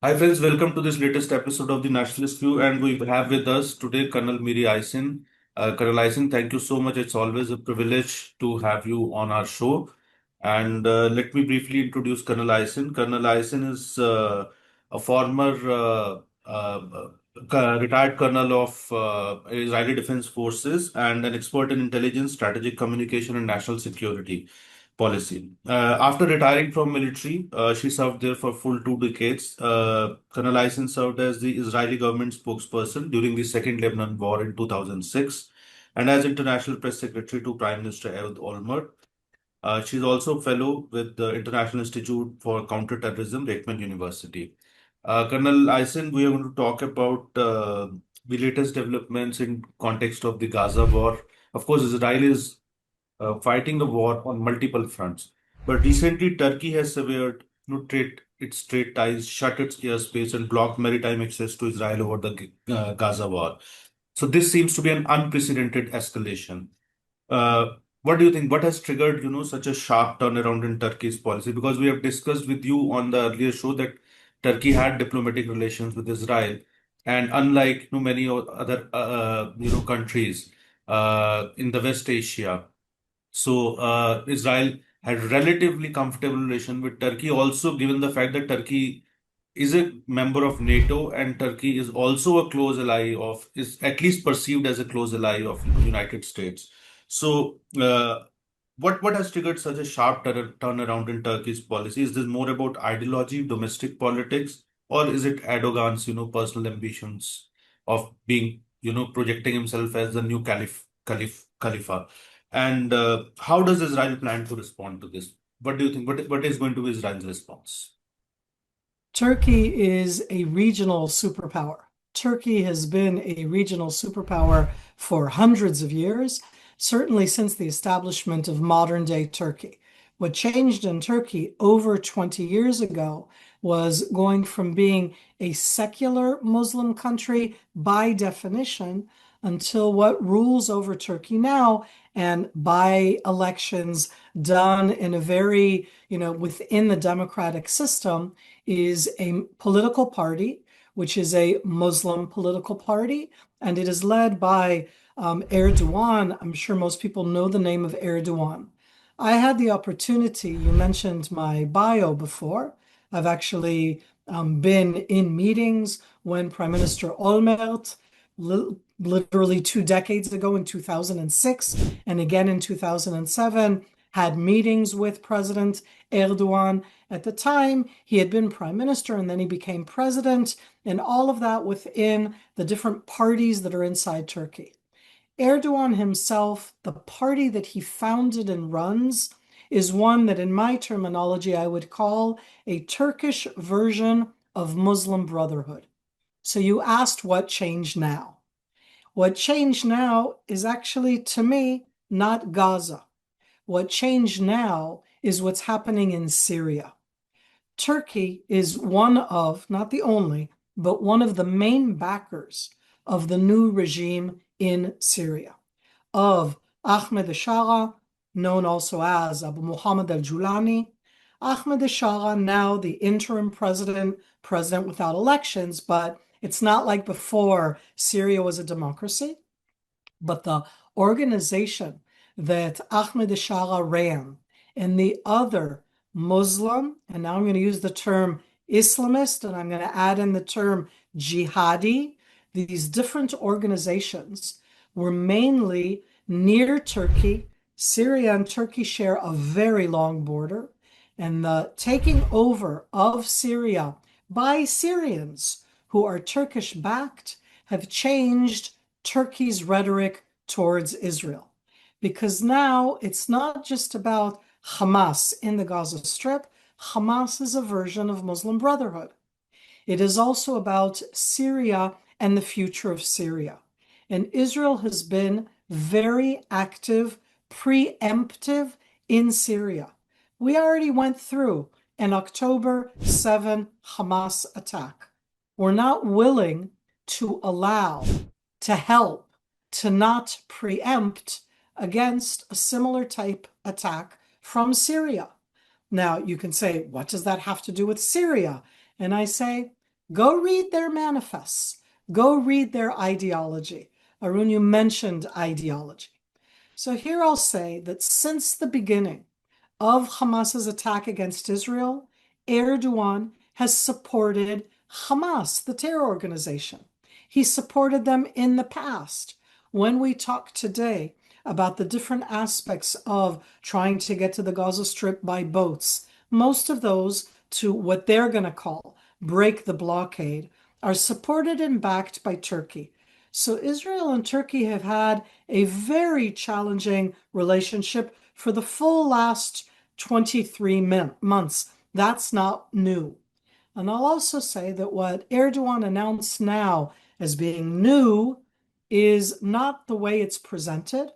Hi friends, welcome to this latest episode of the Nationalist View, and we have with us today Colonel Miri Eisin. Colonel Eisin, thank you so much. It's always a privilege to have you on our show. And let me briefly introduce Colonel Eisin. Colonel Eisin is a former retired colonel of Israeli Defense Forces and an expert in intelligence, strategic communication, and national security policy. After retiring from military, she served there for full 2 decades. Colonel Aysen served as the Israeli government spokesperson during the Second Lebanon War in 2006 and as international press secretary to Prime Minister Ehud Olmert. She's also a fellow with the International Institute for Counterterrorism, Reichman University. Colonel Aysen, we are going to talk about the latest developments in context of the Gaza war. Of course, Israel is fighting the war on multiple fronts. But recently, Turkey has severed its trade ties, shut its airspace, and blocked maritime access to Israel over the Gaza war. So this seems to be an unprecedented escalation. Uh, what do you think? What has triggered, such a sharp turnaround in Turkey's policy? Because we have discussed with you on the earlier show that Turkey had diplomatic relations with Israel, and unlike many other countries in the West Asia, so Israel had relatively comfortable relation with Turkey. Also, given the fact that Turkey is a member of NATO and Turkey is also a close ally of, is at least perceived as a close ally of United States. So, what has triggered such a sharp turnaround in Turkey's policy? Is this more about ideology, domestic politics, or is it Erdogan's personal ambitions of being projecting himself as the new Khalifa? And how does Israel plan to respond to this? What do you think? What is going to be Israel's response? Turkey is a regional superpower. Turkey has been a regional superpower for hundreds of years, certainly since the establishment of modern day Turkey. What changed in Turkey over 20 years ago was going from being a secular Muslim country by definition until what rules over Turkey now, and by elections done in a very, within the democratic system, is a political party, which is a Muslim political party, and it is led by Erdogan. I'm sure most people know the name of Erdogan. I had the opportunity, you mentioned my bio before. I've actually been in meetings when Prime Minister Olmert, literally 2 decades ago in 2006, and again in 2007, had meetings with President Erdogan. At the time, he had been prime minister and then he became president, and all of that within the different parties that are inside Turkey. Erdogan himself, the party that he founded and runs, is one that, in my terminology, I would call a Turkish version of Muslim Brotherhood. So you asked what changed now. What changed now is actually, to me, not Gaza. What changed now is what's happening in Syria. Turkey is one of, not the only, but one of the main backers of the new regime in Syria, of Ahmed Shara, known also as Abu Muhammad al-Julani. Ahmed Shara, now the interim president, president without elections, but it's not like before Syria was a democracy. But the organization that Ahmed Shara ran and the other Muslim, and now I'm going to use the term Islamist, and I'm going to add in the term jihadi, these different organizations were mainly near Turkey. Syria and Turkey share a very long border, and the taking over of Syria by Syrians who are Turkish backed have changed Turkey's rhetoric towards Israel. Because now it's not just about Hamas in the Gaza Strip. Hamas is a version of Muslim Brotherhood. It is also about Syria and the future of Syria. And Israel has been very active, preemptive in Syria. We already went through an October 7 Hamas attack. We're not willing to allow, to help, to not preempt against a similar type attack from Syria. Now, you can say, what does that have to do with Syria? And I say, Go read their manifests. Go read their ideology. Arun, you mentioned ideology. So here I'll say that since the beginning of Hamas's attack against Israel, Erdogan has supported Hamas, the terror organization. He supported them in the past. When we talk today about the different aspects of trying to get to the Gaza Strip by boats, most of those to what they're going to call break the blockade are supported and backed by Turkey. So Israel and Turkey have had a very challenging relationship for the full last 23 months. That's not new. And I'll also say that what Erdogan announced now as being new is not the way it's presented.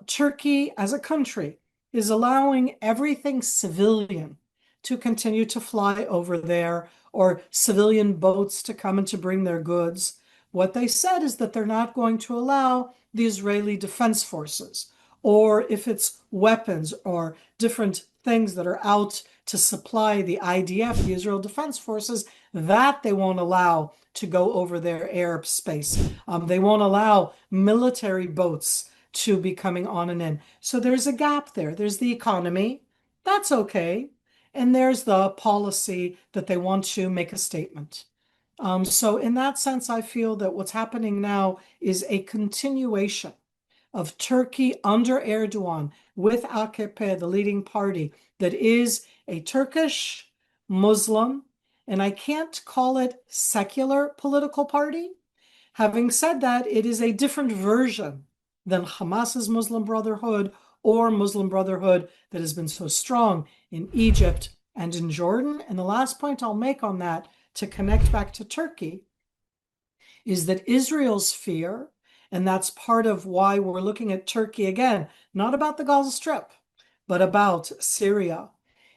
Turkey as a country is allowing everything civilian to continue to fly over there or civilian boats to come and to bring their goods. What they said is that they're not going to allow the Israeli Defense Forces, or if it's weapons or different things that are out to supply the IDF, the Israel Defense Forces, that they won't allow to go over their airspace. They won't allow military boats to be coming on and in. So there's a gap there. There's the economy. That's okay. And there's the policy that they want to make a statement. So in that sense, I feel that what's happening now is a continuation of Turkey under Erdogan with AKP, the leading party, that is a Turkish Muslim, and I can't call it secular political party. Having said that, it is a different version than Hamas's Muslim Brotherhood or Muslim Brotherhood that has been so strong in Egypt and in Jordan. And the last point I'll make on that to connect back to Turkey is that Israel's fear, and that's part of why we're looking at Turkey again, not about the Gaza Strip, but about Syria,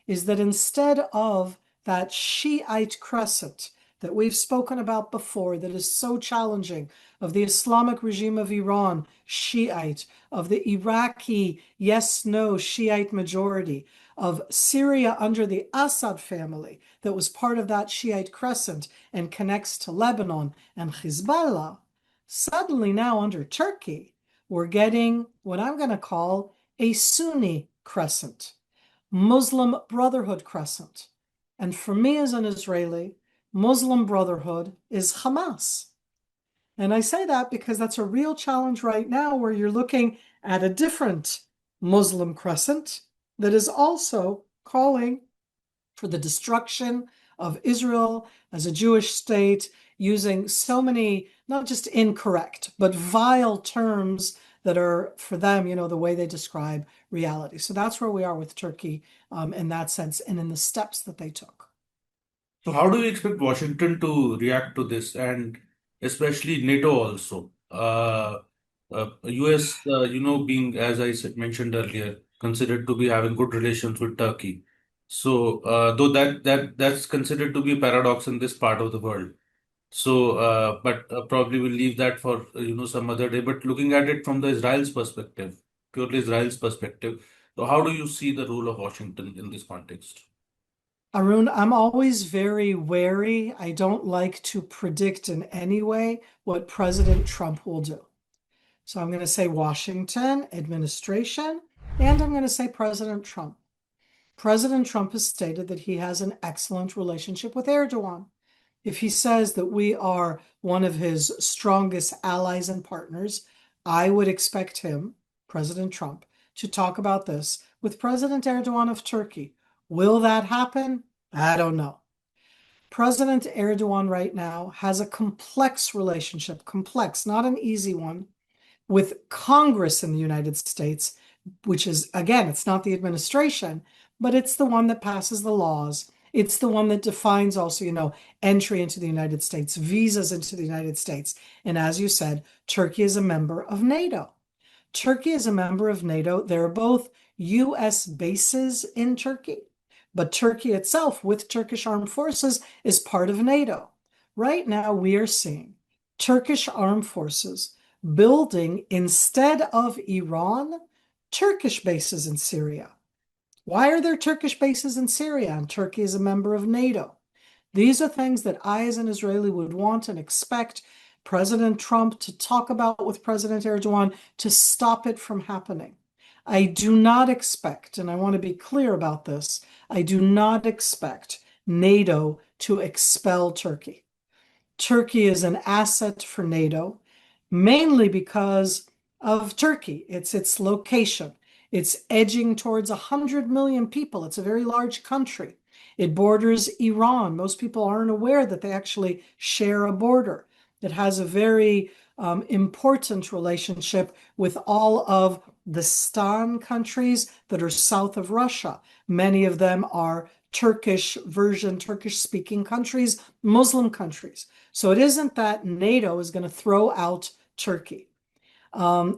is that instead of that Shiite crescent that we've spoken about before that is so challenging, of the Islamic regime of Iran, Shiite, of the Iraqi yes-no Shiite majority, of Syria under the Assad family that was part of that Shiite crescent and connects to Lebanon and Hezbollah, suddenly now under Turkey, we're getting what I'm going to call a Sunni crescent, Muslim Brotherhood crescent. And for me as an Israeli, Muslim Brotherhood is Hamas. And I say that because that's a real challenge right now where you're looking at a different Muslim crescent that is also calling for the destruction of Israel as a Jewish state, using so many, not just incorrect, but vile terms that are, for them, the way they describe reality. So that's where we are with Turkey in that sense and in the steps that they took. So how do you expect Washington to react to this, and especially NATO also? US, being, as I mentioned earlier, considered to be having good relations with Turkey. So, though that's considered to be a paradox in this part of the world. So, but probably we'll leave that for some other day. But looking at it from the Israel's perspective, purely Israel's perspective, so how do you see the role of Washington in this context? Arun, I'm always very wary. I don't like to predict in any way what President Trump will do. So I'm going to say Washington administration, and I'm going to say President Trump. President Trump has stated that he has an excellent relationship with Erdogan. If he says that we are one of his strongest allies and partners, I would expect him, President Trump, to talk about this with President Erdogan of Turkey. Will that happen? I don't know. President Erdogan right now has a complex relationship, complex, not an easy one, with Congress in the United States, which is, again, it's not the administration, but it's the one that passes the laws. It's the one that defines also, entry into the United States, visas into the United States. And as you said, Turkey is a member of NATO. Turkey is a member of NATO. There are both US bases in Turkey, but Turkey itself, with Turkish armed forces, is part of NATO. Right now, we are seeing Turkish armed forces building, instead of Iran, Turkish bases in Syria. Why are there Turkish bases in Syria? And Turkey is a member of NATO. These are things that I, as an Israeli, would want and expect President Trump to talk about with President Erdogan to stop it from happening. I do not expect, and I want to be clear about this, I do not expect NATO to expel Turkey. Turkey is an asset for NATO, mainly because of Turkey. It's its location. It's edging towards 100 million people. It's a very large country. It borders Iran. Most people aren't aware that they actually share a border. It has a very important relationship with all of the Stan countries that are south of Russia. Many of them are Turkish version, Turkish speaking countries, Muslim countries. So it isn't that NATO is going to throw out Turkey.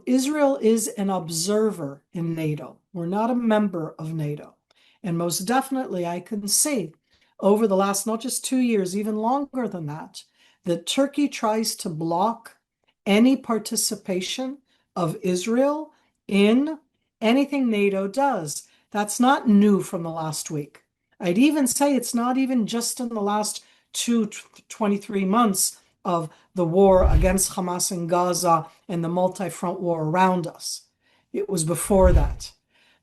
Israel is an observer in NATO. We're not a member of NATO. And most definitely, I can see over the last not just 2 years, even longer than that Turkey tries to block any participation of Israel in anything NATO does. That's not new from the last week. I'd even say it's not even just in the last 23 months of the war against Hamas in Gaza and the multi-front war around us. It was before that.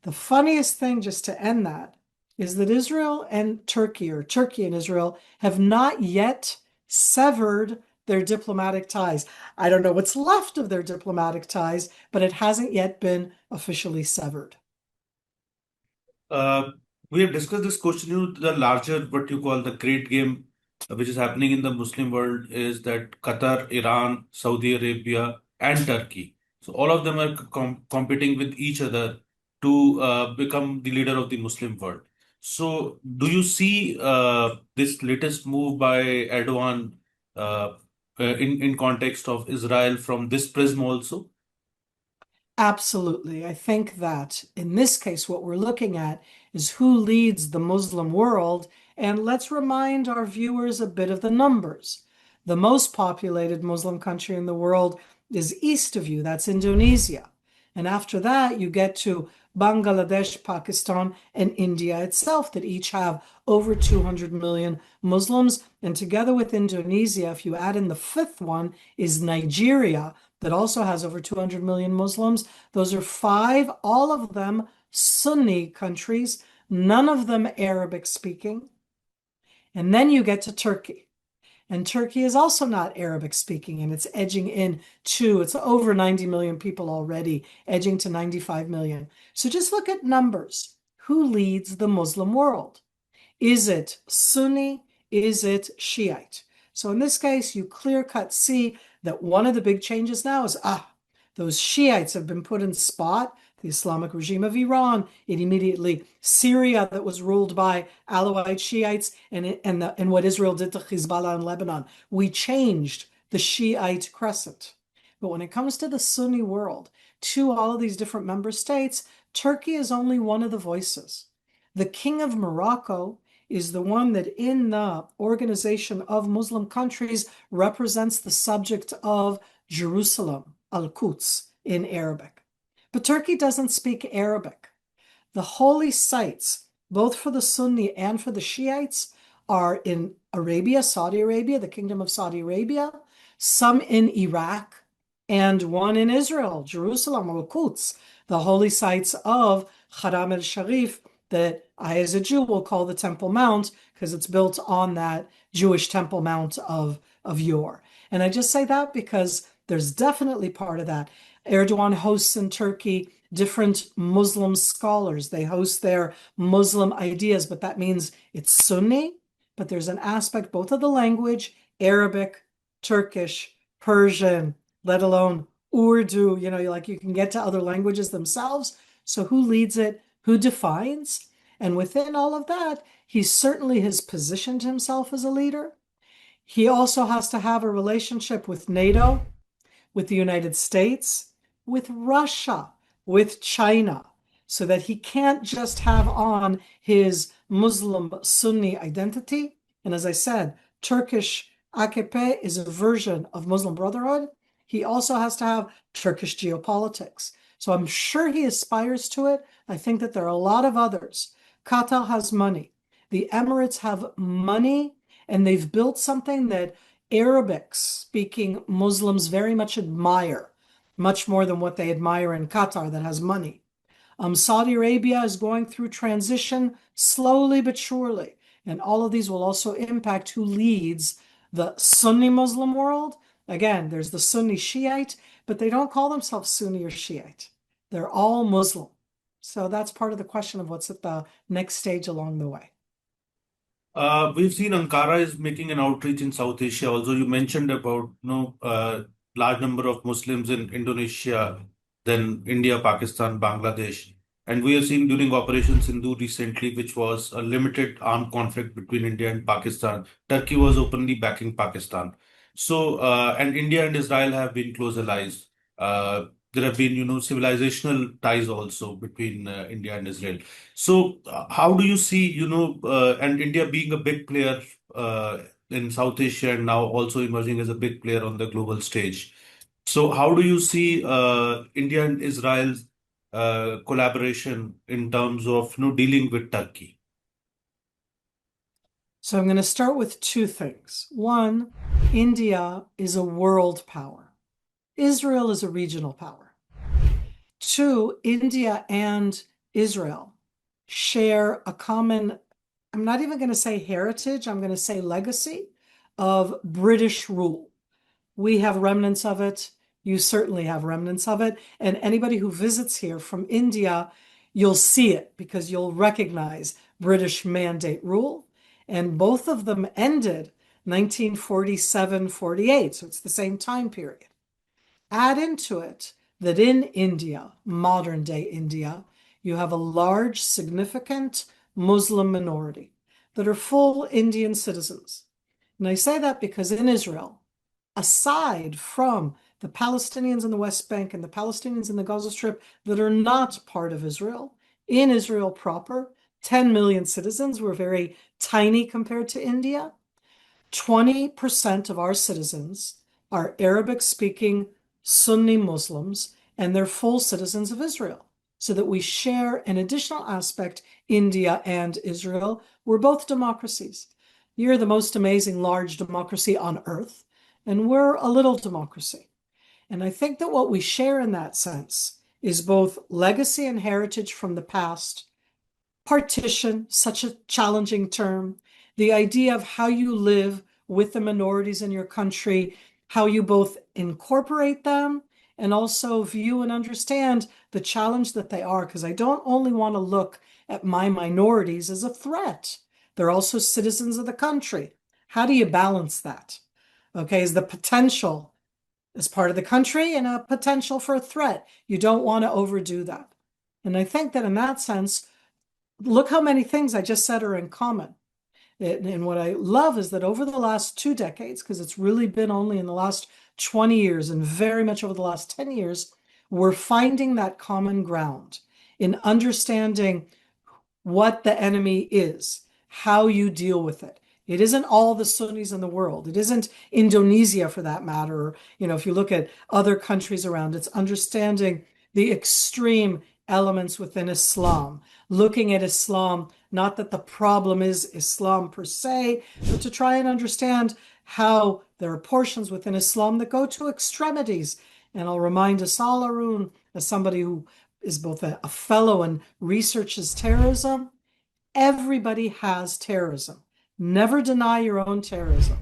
The funniest thing, just to end that, is that Israel and Turkey, or Turkey and Israel, have not yet severed their diplomatic ties. I don't know what's left of their diplomatic ties, but it hasn't yet been officially severed. We have discussed this question, the larger, what you call the great game, which is happening in the Muslim world, is that Qatar, Iran, Saudi Arabia, and Turkey. So all of them are competing with each other to become the leader of the Muslim world. So do you see this latest move by Erdogan in context of Israel from this prism also? Absolutely. I think that in this case, what we're looking at is who leads the Muslim world. And let's remind our viewers a bit of the numbers. The most populated Muslim country in the world is east of you, that's Indonesia. And after that, you get to Bangladesh, Pakistan, and India itself, that each have over 200 million Muslims. And together with Indonesia, if you add in the fifth one, is Nigeria, that also has over 200 million Muslims. Those are five, all of them Sunni countries, none of them Arabic speaking. And then you get to Turkey. And Turkey is also not Arabic speaking, and it's edging in to, it's over 90 million people already, edging to 95 million. So just look at numbers. Who leads the Muslim world? Is it Sunni? Is it Shiite? So in this case, you clear-cut see that one of the big changes now is, those Shiites have been put in spot, the Islamic regime of Iran, it immediately, Syria that was ruled by Alawite Shiites, and what Israel did to Hezbollah in Lebanon. We changed the Shiite crescent. But when it comes to the Sunni world, to all of these different member states, Turkey is only one of the voices. The King of Morocco is the one that in the Organization of Muslim Countries represents the subject of Jerusalem, Al-Quds in Arabic. But Turkey doesn't speak Arabic. The holy sites, both for the Sunni and for the Shiites, are in Arabia, Saudi Arabia, the Kingdom of Saudi Arabia, some in Iraq, and one in Israel, Jerusalem, Al-Quds, the holy sites of Haram el-Sharif, that I, as a Jew, will call the Temple Mount because it's built on that Jewish Temple Mount of yore. And I just say that because there's definitely part of that. Erdogan hosts in Turkey different Muslim scholars. They host their Muslim ideas, but that means it's Sunni, but there's an aspect both of the language, Arabic, Turkish, Persian, let alone Urdu, you can get to other languages themselves. So who leads it? Who defines? And within all of that, he certainly has positioned himself as a leader. He also has to have a relationship with NATO, with the United States, with Russia, with China, so that he can't just have on his Muslim Sunni identity. And as I said, Turkish AKP is a version of Muslim Brotherhood. He also has to have Turkish geopolitics. So I'm sure he aspires to it. I think that there are a lot of others. Qatar has money. The Emirates have money And they've built something that Arabic-speaking Muslims very much admire, much more than what they admire in Qatar that has money. Saudi Arabia is going through transition slowly but surely. And all of these will also impact who leads the Sunni Muslim world. Again, there's the Sunni Shiite, but they don't call themselves Sunni or Shiite. They're all Muslim. So that's part of the question of what's at the next stage along the way. We've seen Ankara is making an outreach in South Asia. Also, you mentioned about large number of Muslims in Indonesia, then India, Pakistan, Bangladesh, and we have seen during Operation Sindhu recently, which was a limited armed conflict between India and Pakistan. Turkey was openly backing Pakistan. So, and India and Israel have been close allies. There have been, civilizational ties also between India and Israel. So, how do you see, and India being a big player in South Asia and now also emerging as a big player on the global stage? So, how do you see India and Israel's collaboration in terms of, dealing with Turkey? So I'm going to start with two things. One, India is a world power. Israel is a regional power. Two, India and Israel share a common, I'm not even going to say heritage, I'm going to say legacy of British rule. We have remnants of it. You certainly have remnants of it. And anybody who visits here from India, you'll see it because you'll recognize British mandate rule. And both of them ended 1947-48. So it's the same time period. Add into it that in India, modern day India, you have a large, significant Muslim minority that are full Indian citizens. And I say that because in Israel, aside from the Palestinians in the West Bank and the Palestinians in the Gaza Strip that are not part of Israel, in Israel proper, 10 million citizens, we're very tiny compared to India. 20% of our citizens are Arabic-speaking Sunni Muslims, and they're full citizens of Israel. So that we share an additional aspect, India and Israel. We're both democracies. You're the most amazing large democracy on earth, and we're a little democracy. And I think that what we share in that sense is both legacy and heritage from the past, partition, such a challenging term, the idea of how you live with the minorities in your country, how you both incorporate them and also view and understand the challenge that they are. Because I don't only want to look at my minorities as a threat. They're also citizens of the country. How do you balance that? Okay, is the potential as part of the country and a potential for a threat. You don't want to overdo that. And I think that in that sense, look how many things I just said are in common. And what I love is that over the last 2 decades, because it's really been only in the last 20 years and very much over the last 10 years, we're finding that common ground in understanding what the enemy is, how you deal with it. It isn't all the Sunnis in the world. It isn't Indonesia for that matter. Or, if you look at other countries around, it's understanding the extreme elements within Islam, looking at Islam, not that the problem is Islam per se, but to try and understand how there are portions within Islam that go to extremities. And I'll remind us all, Arun, as somebody who is both a fellow and researches terrorism, everybody has terrorism. Never deny your own terrorism.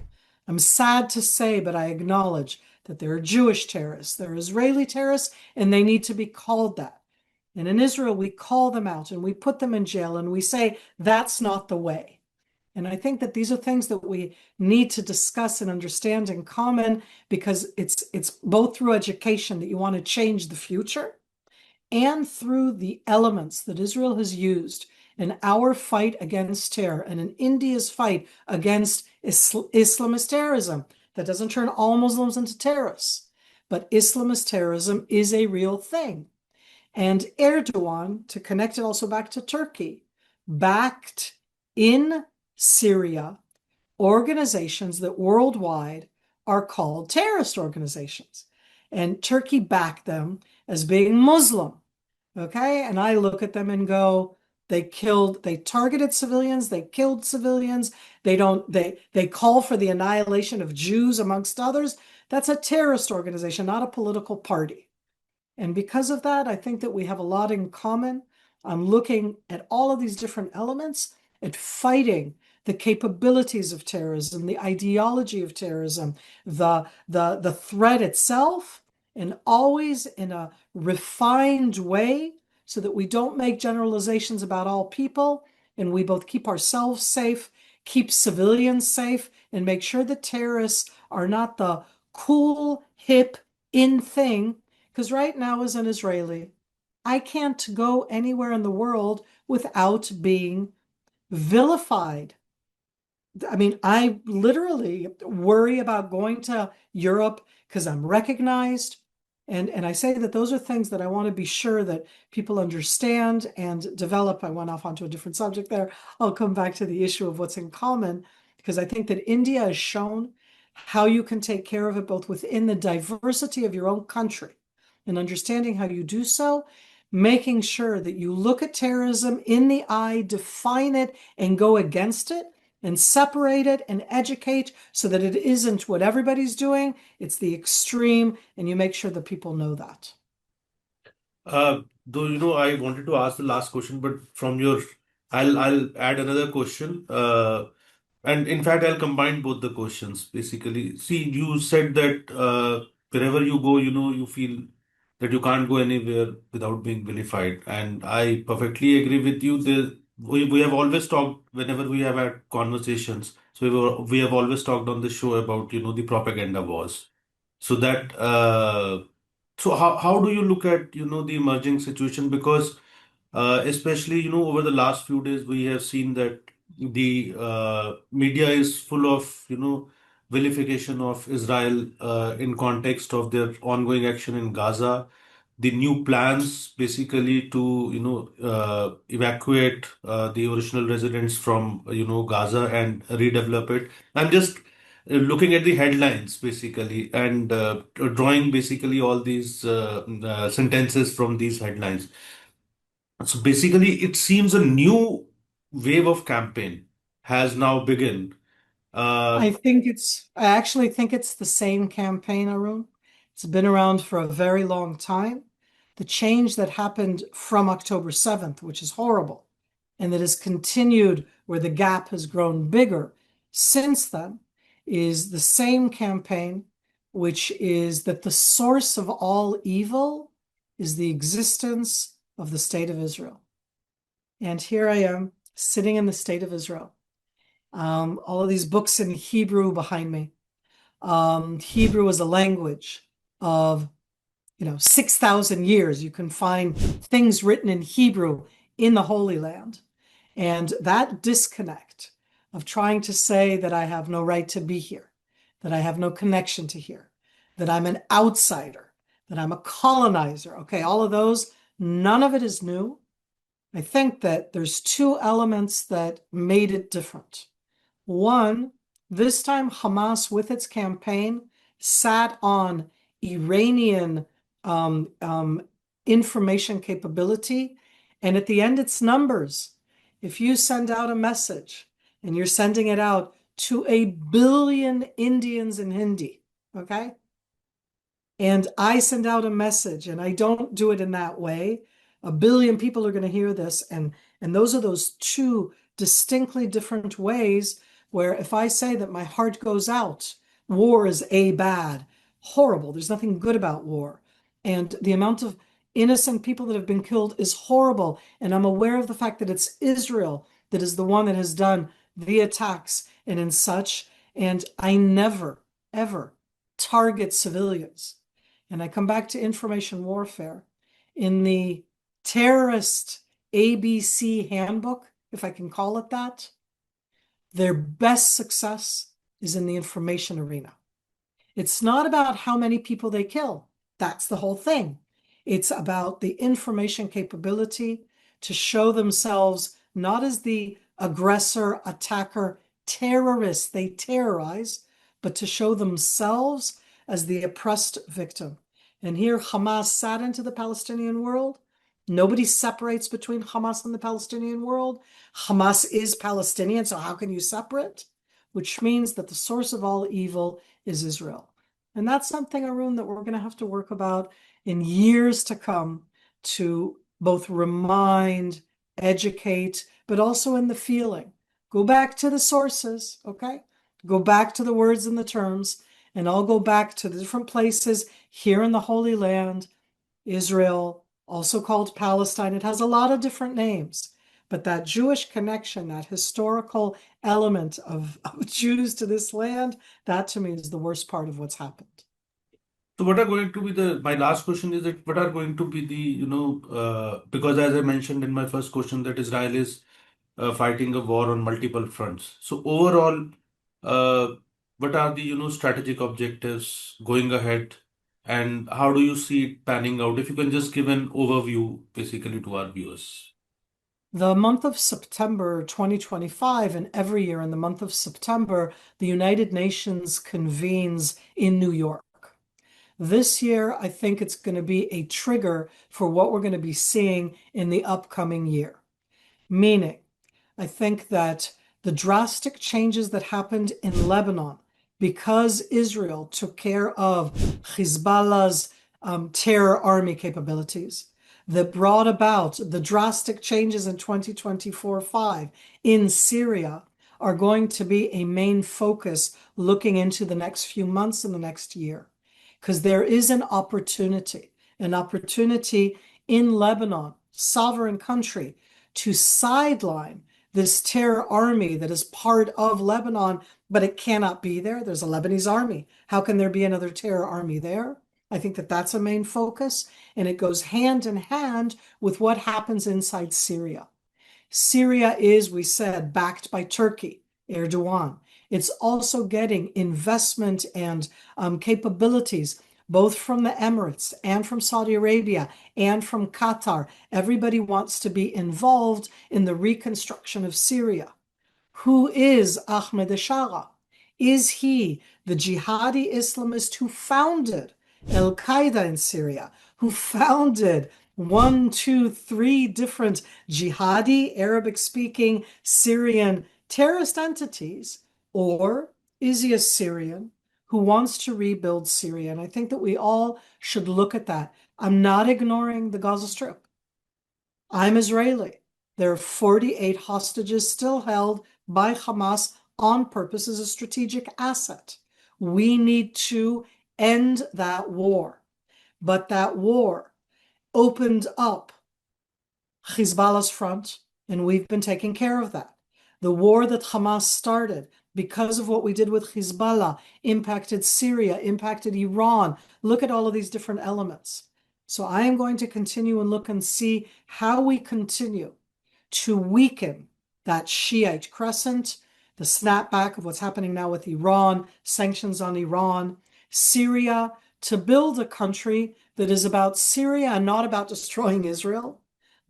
I'm sad to say, but I acknowledge that there are Jewish terrorists, there are Israeli terrorists, and they need to be called that. And in Israel, we call them out and we put them in jail and we say, that's not the way. And I think that these are things that we need to discuss and understand in common because it's both through education that you want to change the future and through the elements that Israel has used in our fight against terror and in India's fight against Islamist terrorism. That doesn't turn all Muslims into terrorists, but Islamist terrorism is a real thing. And Erdogan, to connect it also back to Turkey, backed in Syria organizations that worldwide are called terrorist organizations. And Turkey backed them as being Muslim. Okay. And I look at them and go, they targeted civilians, they killed civilians, they call for the annihilation of Jews, amongst others. That's a terrorist organization, not a political party. And because of that, I think that we have a lot in common on looking at all of these different elements, at fighting the capabilities of terrorism, the ideology of terrorism, the threat itself, and always in a refined way so that we don't make generalizations about all people, and we both keep ourselves safe, keep civilians safe, and make sure that terrorists are not the cool, hip, in thing. Because right now, as an Israeli, I can't go anywhere in the world without being vilified. I mean, I literally worry about going to Europe because I'm recognized. And I say that those are things that I want to be sure that people understand and develop. I went off onto a different subject there. I'll come back to the issue of what's in common, because I think that India has shown how you can take care of it both within the diversity of your own country and understanding how you do so, making sure that you look at terrorism in the eye, define it, and go against it, and separate it and educate so that it isn't what everybody's doing. It's the extreme, and you make sure that people know that. Though, I wanted to ask the last question, but I'll add another question. And in fact, I'll combine both the questions basically. See, you said that wherever you go, you feel that you can't go anywhere without being vilified. And I perfectly agree with you. We have always talked whenever we have had conversations. So we have always talked on the show about, the propaganda wars. So how do you look at, the emerging situation? Because especially, over the last few days, we have seen that the media is full of, vilification of Israel in context of their ongoing action in Gaza, the new plans basically to, evacuate the original residents from, Gaza and redevelop it. I'm just looking at the headlines basically and drawing basically all these sentences from these headlines. So basically, it seems a new wave of campaign has now begun. Uh, I actually think it's the same campaign, Arun. It's been around for a very long time. The change that happened from October 7th, which is horrible, and that has continued where the gap has grown bigger since then, is the same campaign, which is that the source of all evil is the existence of the state of Israel. And here I am sitting in the state of Israel. All of these books in Hebrew behind me. Hebrew is a language of 6,000 years. You can find things written in Hebrew in the Holy Land. And that disconnect of trying to say that I have no right to be here, that I have no connection to here, that I'm an outsider, that I'm a colonizer. Okay, all of those, none of it is new. I think that there's two elements that made it different. One, this time Hamas, with its campaign, sat on Iranian information capability, and at the end, it's numbers. If you send out a message and you're sending it out to 1 billion Indians in Hindi, okay? And I send out a message and I don't do it in that way, 1 billion people are going to hear this. And those are those two distinctly different ways where if I say that my heart goes out, war is bad, horrible. There's nothing good about war. And the amount of innocent people that have been killed is horrible. And I'm aware of the fact that it's Israel that is the one that has done the attacks and such. And I never, ever target civilians. And I come back to information warfare. In the terrorist ABC handbook, if I can call it that, their best success is in the information arena. It's not about how many people they kill. That's the whole thing. It's about the information capability to show themselves not as the aggressor, attacker, terrorist they terrorize, but to show themselves as the oppressed victim. And here Hamas sat into the Palestinian world Nobody separates between Hamas and the Palestinian world. Hamas is Palestinian, so how can you separate? Which means that the source of all evil is Israel. And that's something, Arun, that we're going to have to work about in years to come to both remind, educate, but also in the feeling. Go back to the sources, okay? Go back to the words and the terms, and I'll go back to the different places here in the Holy Land, Israel, also called Palestine. It has a lot of different names, but that Jewish connection, that historical element of Jews to this land, that to me is the worst part of what's happened. So what are going to be my last question is that what are going to be because as I mentioned in my first question that Israel is fighting a war on multiple fronts. So overall, uh, what are the, strategic objectives going ahead and how do you see it panning out? If you can just give an overview basically to our viewers. The month of September 2025, and every year in the month of September, the United Nations convenes in New York. This year, I think it's going to be a trigger for what we're going to be seeing in the upcoming year. Meaning, I think that the drastic changes that happened in Lebanon because Israel took care of Hezbollah's terror army capabilities, that brought about the drastic changes in 2024-5 in Syria, are going to be a main focus looking into the next few months and the next year. Because there is an opportunity in Lebanon, sovereign country, to sideline this terror army that is part of Lebanon, but it cannot be there. There's a Lebanese army. How can there be another terror army there? I think that that's a main focus, and it goes hand in hand with what happens inside Syria. Syria is, we said, backed by Turkey, Erdogan. It's also getting investment and capabilities both from the Emirates and from Saudi Arabia and from Qatar. Everybody wants to be involved in the reconstruction of Syria. Who is Ahmed Shara? Is he the jihadi Islamist who founded Al Qaeda in Syria, who founded one, two, three different jihadi, Arabic speaking Syrian terrorist entities? Or is he a Syrian who wants to rebuild Syria? And I think that we all should look at that. I'm not ignoring the Gaza Strip. I'm Israeli. There are 48 hostages still held by Hamas on purpose as a strategic asset. We need to end that war. But that war opened up Hezbollah's front, and we've been taking care of that. The war that Hamas started because of what we did with Hezbollah impacted Syria, impacted Iran. Look at all of these different elements. So I am going to continue and look and see how we continue to weaken that Shiite crescent, the snapback of what's happening now with Iran, sanctions on Iran, Syria, to build a country that is about Syria and not about destroying Israel.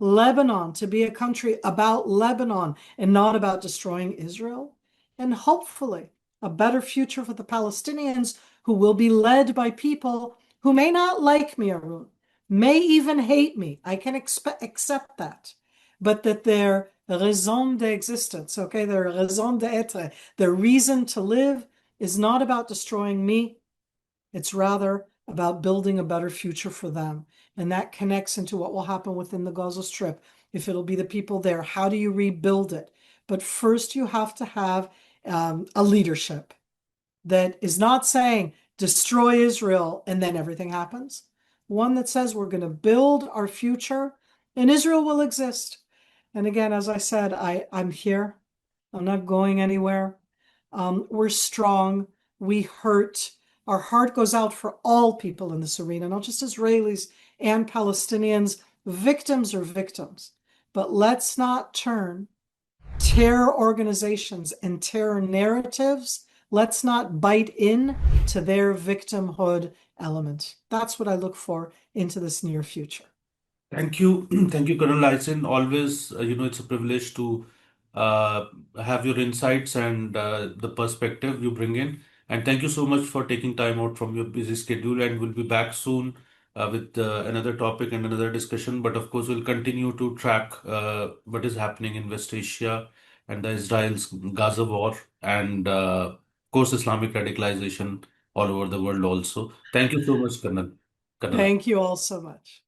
Lebanon, to be a country about Lebanon and not about destroying Israel. And hopefully a better future for the Palestinians, who will be led by people who may not like me, Arun, may even hate me. I can accept that. But that their raison d'existence, okay, their raison d'être, their reason to live is not about destroying me. It's rather about building a better future for them. And that connects into what will happen within the Gaza Strip. If it'll be the people there, how do you rebuild it? But first, you have to have a leadership that is not saying destroy Israel and then everything happens. One that says we're going to build our future and Israel will exist. And again, as I said, I'm here. I'm not going anywhere. We're strong. We hurt. Our heart goes out for all people in this arena, not just Israelis and Palestinians. Victims are victims. But let's not turn terror organizations and terror narratives, let's not bite in to their victimhood element. That's what I look for into this near future. Thank you. Thank you, Colonel Eisen. Always, it's a privilege to uh, have your insights and the perspective you bring in. And thank you so much for taking time out from your busy schedule. And we'll be back soon with another topic and another discussion. But of course, we'll continue to track what is happening in West Asia and the Israel's Gaza war and, of course, Islamic radicalization all over the world also. Thank you so much, Kanal. Thank you all so much.